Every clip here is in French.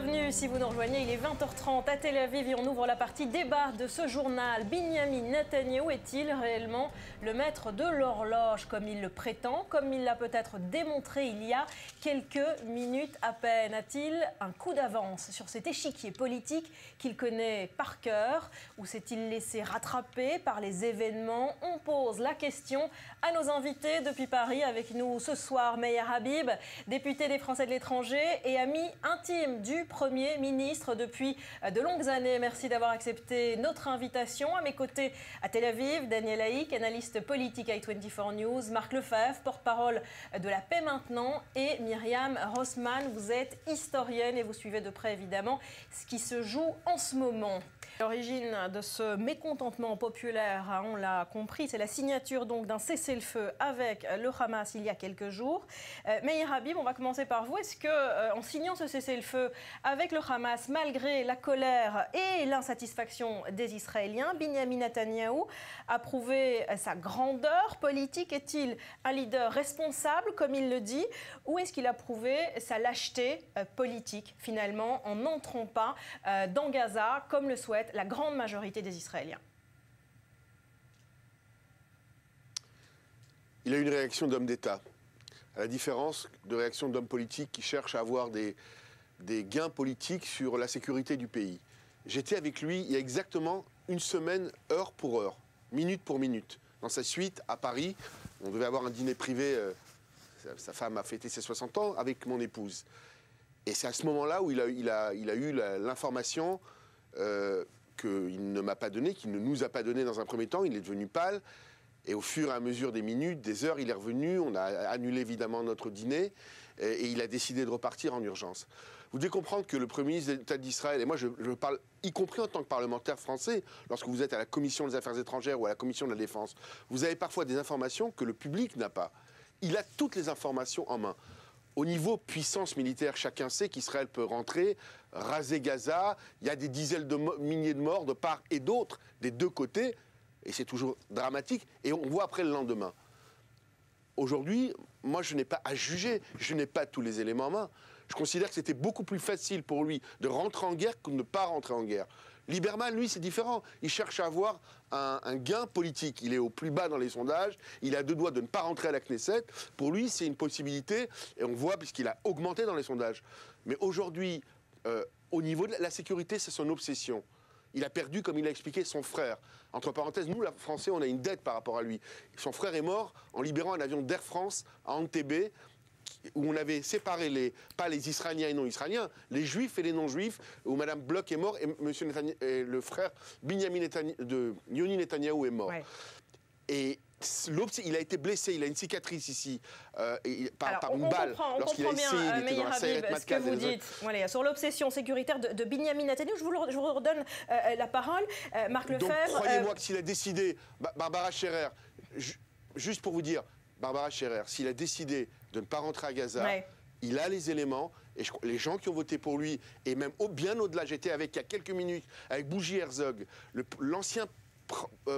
bienvenue si vous nous rejoignez, il est 20h30 à Tel Aviv et on ouvre la partie débat de ce journal. Binyamin Netanyahou est-il réellement le maître de l'horloge comme il le prétend, comme il l'a peut-être démontré il y a quelques minutes à peine? A-t-il un coup d'avance sur cet échiquier politique qu'il connaît par cœur ou s'est-il laissé rattraper par les événements? On pose la question à nos invités depuis Paris. Avec nous ce soir, Meir Habib, député des Français de l'étranger et ami intime du Premier ministre depuis de longues années. Merci d'avoir accepté notre invitation. À mes côtés, à Tel Aviv, Daniel Haïk, analyste politique à i24 News, Marc Lefebvre, porte-parole de La Paix Maintenant, et Myriam Rossman. Vous êtes historienne et vous suivez de près évidemment ce qui se joue en ce moment. L'origine de ce mécontentement populaire, on l'a compris, c'est la signature donc d'un cessez-le-feu avec le Hamas il y a quelques jours. Meir Habib, on va commencer par vous. Est-ce que, en signant ce cessez-le-feu avec le Hamas, malgré la colère et l'insatisfaction des Israéliens, Binyamin Netanyahou a prouvé sa grandeur politique? Est-il un leader responsable, comme il le dit, ou est-ce qu'il a prouvé sa lâcheté politique, finalement, en n'entrant pas dans Gaza, comme le souhaite la grande majorité des Israéliens? Il a une réaction d'homme d'État, à la différence de réaction d'homme politique qui cherche à avoir des gains politiques sur la sécurité du pays. J'étais avec lui il y a exactement une semaine, heure pour heure, minute pour minute, dans sa suite à Paris. On devait avoir un dîner privé, sa femme a fêté ses 60 ans avec mon épouse. Et c'est à ce moment-là où il a eu l'information qu'il ne m'a pas donné, qu'il ne nous a pas donné dans un premier temps. Il est devenu pâle. Et au fur et à mesure des minutes, des heures, il est revenu. On a annulé évidemment notre dîner. Et il a décidé de repartir en urgence. Vous devez comprendre que le Premier ministre de l'État d'Israël, et moi je parle y compris en tant que parlementaire français, lorsque vous êtes à la Commission des Affaires étrangères ou à la Commission de la Défense, vous avez parfois des informations que le public n'a pas. Il a toutes les informations en main. Au niveau puissance militaire, chacun sait qu'Israël peut rentrer, raser Gaza. Il y a des dizaines de milliers de morts de part et d'autre, des deux côtés. Et c'est toujours dramatique. Et on voit après le lendemain. Aujourd'hui, moi, je n'ai pas à juger. Je n'ai pas tous les éléments en main. Je considère que c'était beaucoup plus facile pour lui de rentrer en guerre que de ne pas rentrer en guerre. Lieberman, lui, c'est différent. Il cherche à avoir un gain politique. Il est au plus bas dans les sondages. Il a deux doigts de ne pas rentrer à la Knesset. Pour lui, c'est une possibilité. Et on voit, puisqu'il a augmenté dans les sondages. Mais aujourd'hui, au niveau de la sécurité, c'est son obsession. Il a perdu, comme il a expliqué, son frère. Entre parenthèses, nous, les Français, on a une dette par rapport à lui. Son frère est mort en libérant un avion d'Air France à Entebbe, où on avait séparé pas les Israéliens et non-Israéliens, les Juifs et les non-Juifs, où Mme Bloch est mort et le frère Binyamin Yoni Netanyahou est mort. Ouais. Et il a été blessé, il a une cicatrice ici par une balle. On comprend bien, Meir Habib, ce que vous dites. Voilà, sur l'obsession sécuritaire de Binyamin Netanyahou, je vous redonne la parole. Marc Lefebvre. Donc croyez-moi que s'il a décidé, Barbara Scherer, juste pour vous dire, Barbara Scherer, s'il a décidé de ne pas rentrer à Gaza, ouais, il a les éléments, et les gens qui ont voté pour lui, et même bien au-delà, j'étais avec il y a quelques minutes, avec Bougie Herzog, l'ancien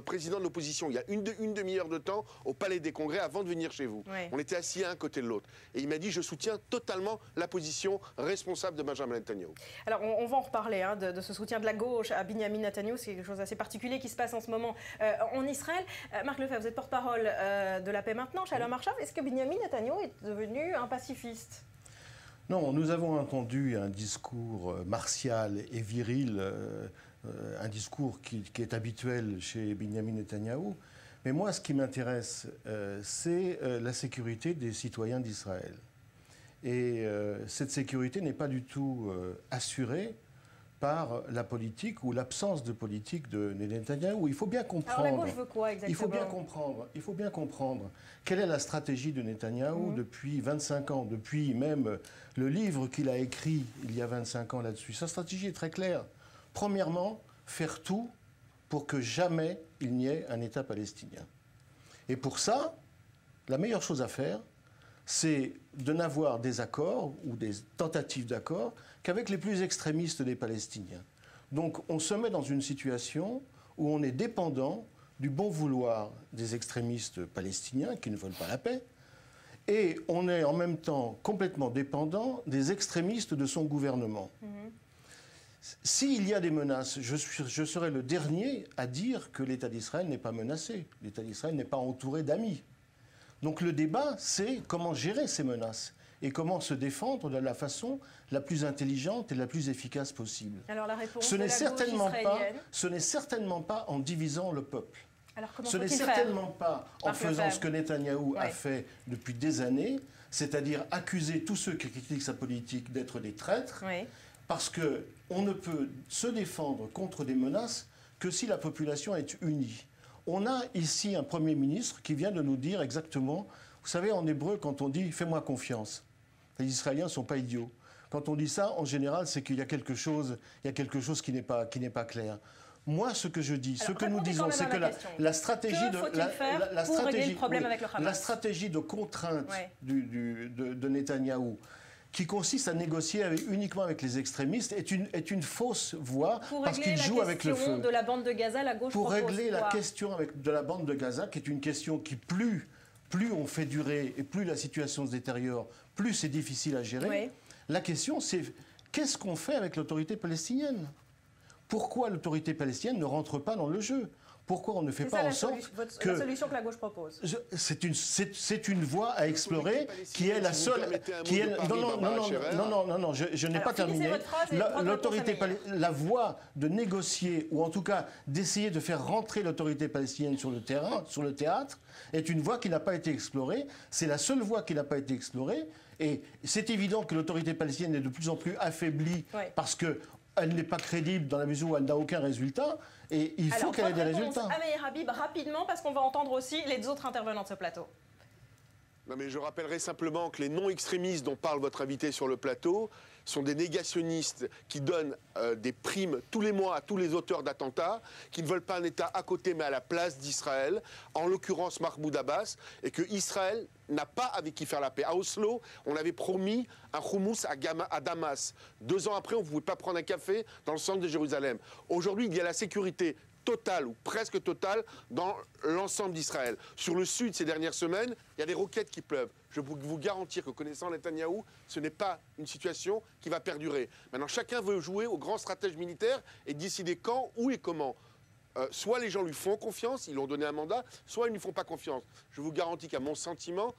président de l'opposition, il y a une demi-heure de temps au Palais des Congrès avant de venir chez vous. Ouais. On était assis à un côté de l'autre. Et il m'a dit, je soutiens totalement la position responsable de Benjamin Netanyahou. Alors, on va en reparler de ce soutien de la gauche à Binyamin Netanyahou. C'est quelque chose d'assez particulier qui se passe en ce moment en Israël. Marc Lefebvre, vous êtes porte-parole de La Paix Maintenant, Shalom Archav. Est-ce que Binyamin Netanyahou est devenu un pacifiste? Non, nous avons entendu un discours martial et viril, un discours qui est habituel chez Binyamin Netanyahou. Mais moi, ce qui m'intéresse, c'est la sécurité des citoyens d'Israël. Et cette sécurité n'est pas du tout assurée par la politique ou l'absence de politique de Netanyahou. Il faut bien comprendre. Alors la gauche veut quoi exactement? Il faut bien comprendre quelle est la stratégie de Netanyahou depuis 25 ans, depuis même le livre qu'il a écrit il y a 25 ans là-dessus. Sa stratégie est très claire. Premièrement, faire tout pour que jamais il n'y ait un État palestinien. Et pour ça, la meilleure chose à faire, c'est de n'avoir des accords ou des tentatives d'accord qu'avec les plus extrémistes des Palestiniens. Donc on se met dans une situation où on est dépendant du bon vouloir des extrémistes palestiniens qui ne veulent pas la paix et on est en même temps complètement dépendant des extrémistes de son gouvernement. S'il y a des menaces, je serai le dernier à dire que l'État d'Israël n'est pas menacé. L'État d'Israël n'est pas entouré d'amis. Donc le débat, c'est comment gérer ces menaces et comment se défendre de la façon la plus intelligente et la plus efficace possible. Alors la réponse ce de n'est la certainement gauche pas, israélienne. ce n'est certainement pas en divisant le peuple. Alors comment Ce n'est faut-il certainement pas en Marc faisant Lefebvre. ce que Netanyahou a Ouais. fait depuis des années, c'est-à-dire accuser tous ceux qui critiquent sa politique d'être des traîtres, Oui. parce qu'on ne peut se défendre contre des menaces que si la population est unie. On a ici un Premier ministre qui vient de nous dire exactement, vous savez, en hébreu, quand on dit « fais-moi confiance », les Israéliens ne sont pas idiots. Quand on dit ça, en général, c'est qu'il y a quelque chose qui n'est pas clair. Moi, ce que je dis, ce que nous disons, c'est que la stratégie de contrainte de Netanyahou, qui consiste à négocier uniquement avec les extrémistes, est une fausse voie parce qu'il joue avec le feu. De la bande de Gaza, la gauche Pour propose régler la quoi question de la bande de Gaza, qui est une question qui, plus on fait durer et plus la situation se détériore, plus c'est difficile à gérer, Oui. la question c'est qu'est-ce qu'on fait avec l'autorité palestinienne ? Pourquoi l'autorité palestinienne ne rentre pas dans le jeu ? Pourquoi on ne fait pas en sorte que... la solution que la gauche propose. C'est une voie à explorer qui est la seule... Non, je n'ai pas terminé. La voie de négocier, ou en tout cas d'essayer de faire rentrer l'autorité palestinienne sur le terrain, sur le théâtre, est une voie qui n'a pas été explorée. C'est la seule voie qui n'a pas été explorée. Et c'est évident que l'autorité palestinienne est de plus en plus affaiblie parce que elle n'est pas crédible dans la mesure où elle n'a aucun résultat et il faut qu'elle ait des résultats. Meir Habib, rapidement, parce qu'on va entendre aussi les autres intervenants de ce plateau. Non mais je rappellerai simplement que les non-extrémistes dont parle votre invité sur le plateau sont des négationnistes qui donnent des primes tous les mois à tous les auteurs d'attentats, qui ne veulent pas un État à côté mais à la place d'Israël, en l'occurrence Mahmoud Abbas, et que Israël n'a pas avec qui faire la paix. À Oslo, on avait promis un houmous à Damas. 2 ans après, on ne pouvait pas prendre un café dans le centre de Jérusalem. Aujourd'hui, il y a la sécurité totale ou presque totale dans l'ensemble d'Israël. Sur le sud, ces dernières semaines, il y a des roquettes qui pleuvent. Je peux vous garantir que connaissant Netanyahou, ce n'est pas une situation qui va perdurer. Maintenant, chacun veut jouer au grand stratège militaire et décider quand, où et comment. Soit les gens lui font confiance, ils lui ont donné un mandat, soit ils ne lui font pas confiance. Je vous garantis qu'à mon sentiment,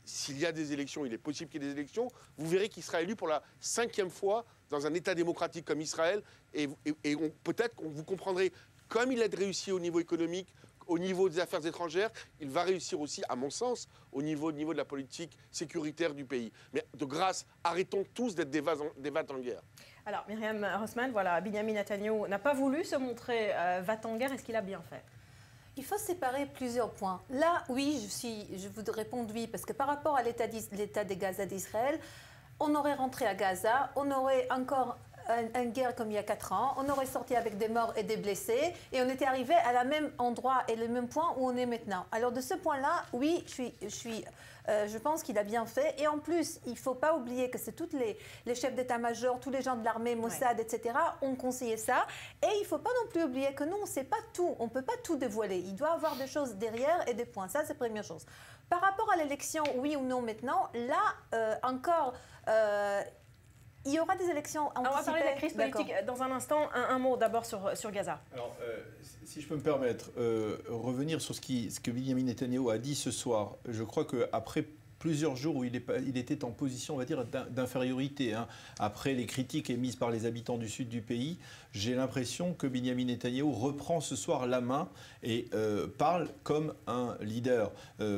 s'il y a des élections, il est possible qu'il y ait des élections, vous verrez qu'il sera élu pour la 5e fois dans un État démocratique comme Israël. Et peut-être que vous comprendrez, comme il a réussi au niveau économique, au niveau des affaires étrangères, il va réussir aussi, à mon sens, au niveau de la politique sécuritaire du pays. Mais de grâce, arrêtons tous d'être des vats en guerre. Alors, Myriam Rossmann, voilà, Binyamin Netanyahou n'a pas voulu se montrer vat en guerre. Est-ce qu'il a bien fait ? Il faut séparer plusieurs points. Là, oui, je vous réponds oui, parce que par rapport à l'état de Gaza d'Israël, on aurait rentré à Gaza, on aurait encore une guerre comme il y a 4 ans, on aurait sorti avec des morts et des blessés, et on était arrivé à la même endroit et le même point où on est maintenant. Alors de ce point-là, oui, je pense qu'il a bien fait. Et en plus, il ne faut pas oublier que c'est tous les chefs d'état-major, tous les gens de l'armée, Mossad, etc., ont conseillé ça. Et il ne faut pas non plus oublier que nous, on ne sait pas tout. On ne peut pas tout dévoiler. Il doit y avoir des choses derrière et des points. Ça, c'est la première chose. Par rapport à l'élection, oui ou non maintenant, là, encore... il y aura des élections anticipées. On va parler de la crise politique dans un instant. Un mot d'abord sur Gaza. Alors, si je peux me permettre, revenir sur ce que Binyamin Netanyahou a dit ce soir. Je crois qu'après plusieurs jours où il était en position, on va dire, d'infériorité, après les critiques émises par les habitants du sud du pays, j'ai l'impression que Binyamin Netanyahou reprend ce soir la main et parle comme un leader,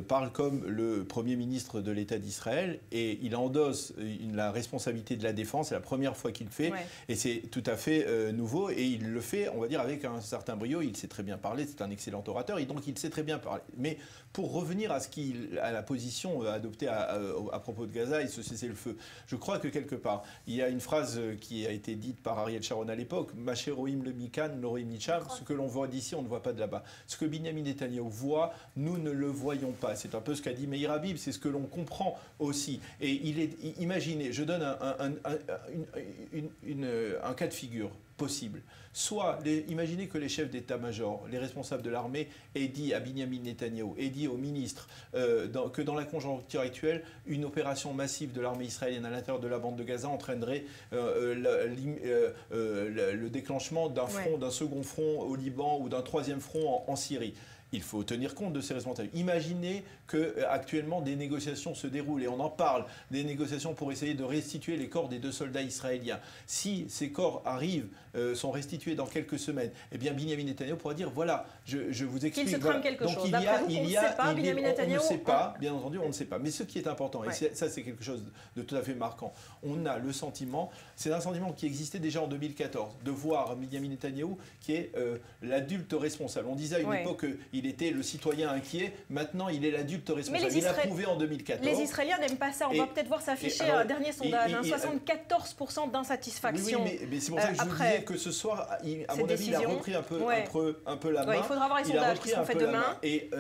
parle comme le Premier ministre de l'État d'Israël, et il endosse la responsabilité de la défense. C'est la première fois qu'il le fait, et c'est tout à fait nouveau, et il le fait, on va dire, avec un certain brio. Il sait très bien parler, c'est un excellent orateur, et donc il sait très bien parler. Mais pour revenir à la position adoptée à propos de Gaza et ce cessez-le-feu, je crois que quelque part, il y a une phrase qui a été dite par Ariel Sharon à l'époque, « Macheroim le mikan, l'orim micham », ce que l'on voit d'ici, on ne voit pas de là-bas. Ce que Binyamin Netanyahou voit, nous ne le voyons pas. C'est un peu ce qu'a dit Meir Habib, c'est ce que l'on comprend aussi. Et imaginez, je donne un cas de figure. possibles. Soit, imaginez que les chefs d'état-major, les responsables de l'armée aient dit à Binyamin Netanyahou, aient dit aux ministres que dans la conjoncture actuelle, une opération massive de l'armée israélienne à l'intérieur de la bande de Gaza entraînerait le déclenchement d'un second front au Liban ou d'un troisième front en Syrie. Il faut tenir compte de ces responsabilités. Imaginez qu'actuellement des négociations se déroulent, et on en parle, des négociations pour essayer de restituer les corps des 2 soldats israéliens. Si ces corps arrivent, sont restitués dans quelques semaines, eh bien Binyamin Netanyahou pourra dire, voilà, je vous explique. Qu'il se trame quelque chose. On ne sait pas, bien entendu, on ne sait pas. Mais ce qui est important, et ça c'est quelque chose de tout à fait marquant, on a le sentiment, c'est un sentiment qui existait déjà en 2014, de voir Binyamin Netanyahou qui est l'adulte responsable. On disait à une époque qu'il était le citoyen inquiet, maintenant il est l'adulte responsable. Il l'a prouvé en 2014. Les Israéliens n'aiment pas ça, on va peut-être voir s'afficher un dernier sondage, 74% d'insatisfaction. Oui, mais c'est pour ça que je vous disais que ce soir, à mon avis, il a repris un peu la main. Il faudra voir les sondages qui sont faits demain. Et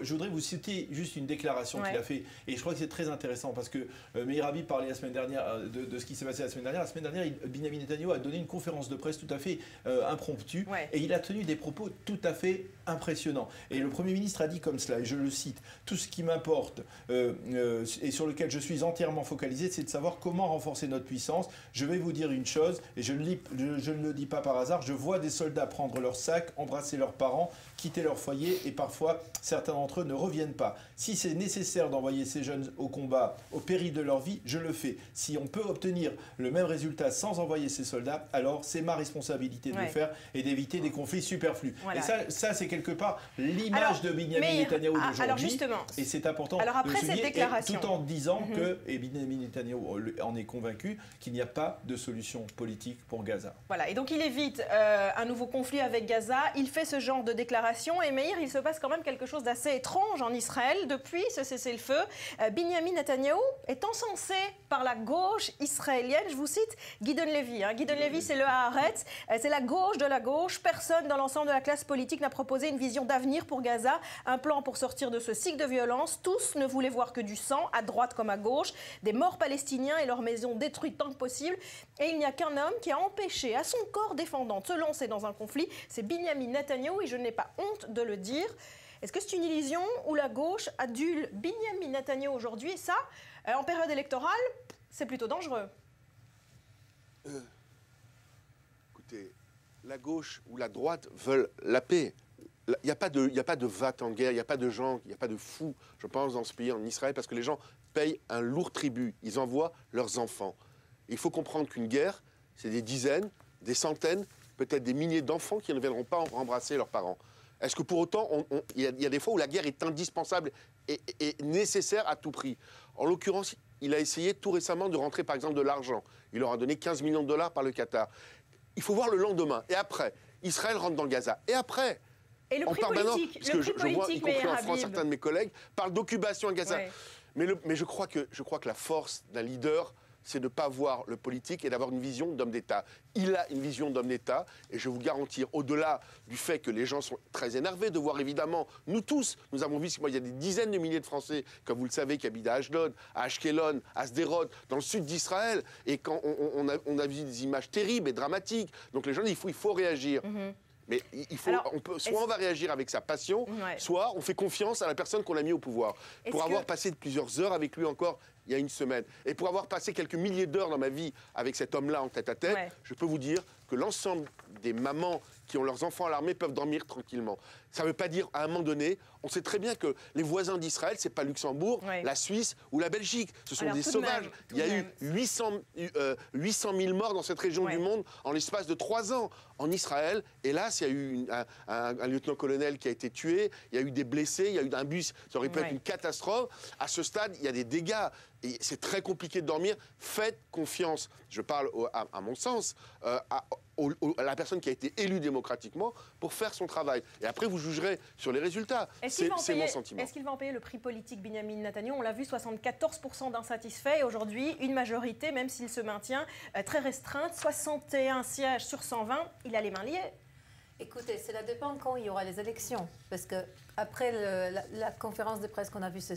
je voudrais vous citer juste une déclaration qu'il a fait, et je crois que c'est très intéressant, parce que Meir Habib parlait la semaine dernière de ce qui s'est passé la semaine dernière. La semaine dernière, Binyamin Netanyahou a donné une conférence de presse tout à fait impromptue, et il a tenu des propos tout à fait impressionnants. Et le Premier ministre a dit comme cela, et je le cite, « Tout ce qui m'importe et sur lequel je suis entièrement focalisé, c'est de savoir comment renforcer notre puissance. Je vais vous dire une chose, et je ne le dis pas par hasard, je vois des soldats prendre leurs sacs, embrasser leurs parents, quitter leur foyer, et parfois, certains d'entre eux ne reviennent pas. Si c'est nécessaire d'envoyer ces jeunes au combat, au péril de leur vie, je le fais. Si on peut obtenir le même résultat sans envoyer ces soldats, alors c'est ma responsabilité de le faire et d'éviter des conflits superflus. » Et ça c'est quelque part l'image de Binyamin Netanyahou d'aujourd'hui. Et c'est important de le souligner, tout en disant que Binyamin Netanyahou en est convaincu qu'il n'y a pas de solution politique pour Gaza. Voilà, et donc il évite un nouveau conflit avec Gaza, il fait ce genre de déclaration, et Meir, il se passe quand même quelque chose d'assez étrange en Israël depuis ce cessez-le-feu. Binyamin Netanyahou est encensé par la gauche israélienne, je vous cite Gideon Levy. Gideon Levy, c'est le Haaretz, c'est la gauche de la gauche. Personne dans l'ensemble de la classe politique n'a proposé une vision d'avenir pour Gaza, un plan pour sortir de ce cycle de violence. Tous ne voulaient voir que du sang, à droite comme à gauche, des morts palestiniens et leurs maisons détruites tant que possible. Et il n'y a qu'un homme qui a empêché à son corps défendant de se lancer dans un conflit, c'est Binyamin Netanyahou, et je n'ai pas honte de le dire. Est-ce que c'est une illusion où la gauche adule Binyamin Netanyahou aujourd'hui, et ça, en période électorale, c'est plutôt dangereux? Écoutez, la gauche ou la droite veulent la paix. Il n'y a pas de vat en guerre, il n'y a pas de gens, il n'y a pas de fous, je pense, dans ce pays, en Israël, parce que les gens payent un lourd tribut. Ils envoient leurs enfants. Il faut comprendre qu'une guerre, c'est des dizaines, des centaines, peut-être des milliers d'enfants qui ne viendront pas embrasser leurs parents. Est-ce que pour autant, il y a des fois où la guerre est indispensable et nécessaire à tout prix? En l'occurrence, il a essayé tout récemment de rentrer, par exemple, de l'argent. Il leur a donné 15 millions de dollars par le Qatar. Il faut voir le lendemain. Et après, Israël rentre dans Gaza. Et après, et le prix politique, parce que je vois, y compris en France, certains de mes collègues parlent d'occupation à Gaza. Ouais. Mais je crois que la force d'un leader, c'est de ne pas voir le politique et d'avoir une vision d'homme d'État. Il a une vision d'homme d'État, et je vais vous garantir, au-delà du fait que les gens sont très énervés de voir, évidemment, nous tous, nous avons vu, moi, il y a des dizaines de milliers de Français, comme vous le savez, qui habitent à Ashdod, à Ashkelon, à Sderot, dans le sud d'Israël, et quand on a vu des images terribles et dramatiques. Donc les gens disent, il faut réagir. Mais soit on va réagir avec sa passion, soit on fait confiance à la personne qu'on a mis au pouvoir. Pour avoir passé plusieurs heures avec lui encore il y a une semaine, et pour avoir passé quelques milliers d'heures dans ma vie avec cet homme-là en tête-à-tête, je peux vous dire que l'ensemble des mamans qui ont leurs enfants à l'armée peuvent dormir tranquillement. Ça ne veut pas dire, à un moment donné, on sait très bien que les voisins d'Israël, ce n'est pas Luxembourg, la Suisse ou la Belgique. Ce sont des sauvages. Il y a eu 800 000 morts dans cette région du monde en l'espace de 3 ans. En Israël, hélas, il y a eu un lieutenant-colonel qui a été tué, il y a eu des blessés, il y a eu un bus, ça aurait pu être une catastrophe. À ce stade, il y a des dégâts. Et c'est très compliqué de dormir. Faites confiance, je parle à mon sens, à la personne qui a été élue démocratiquement pour faire son travail. Et après, vous jugerez sur les résultats. C'est mon sentiment. Est-ce qu'il va en payer le prix politique, Binyamin Netanyahou? On l'a vu, 74% d'insatisfaits. Et aujourd'hui, une majorité, même s'il se maintient, très restreinte, 61 sièges sur 120. Il a les mains liées. Écoutez, cela dépend quand il y aura les élections. Parce que après la conférence de presse qu'on a vue ce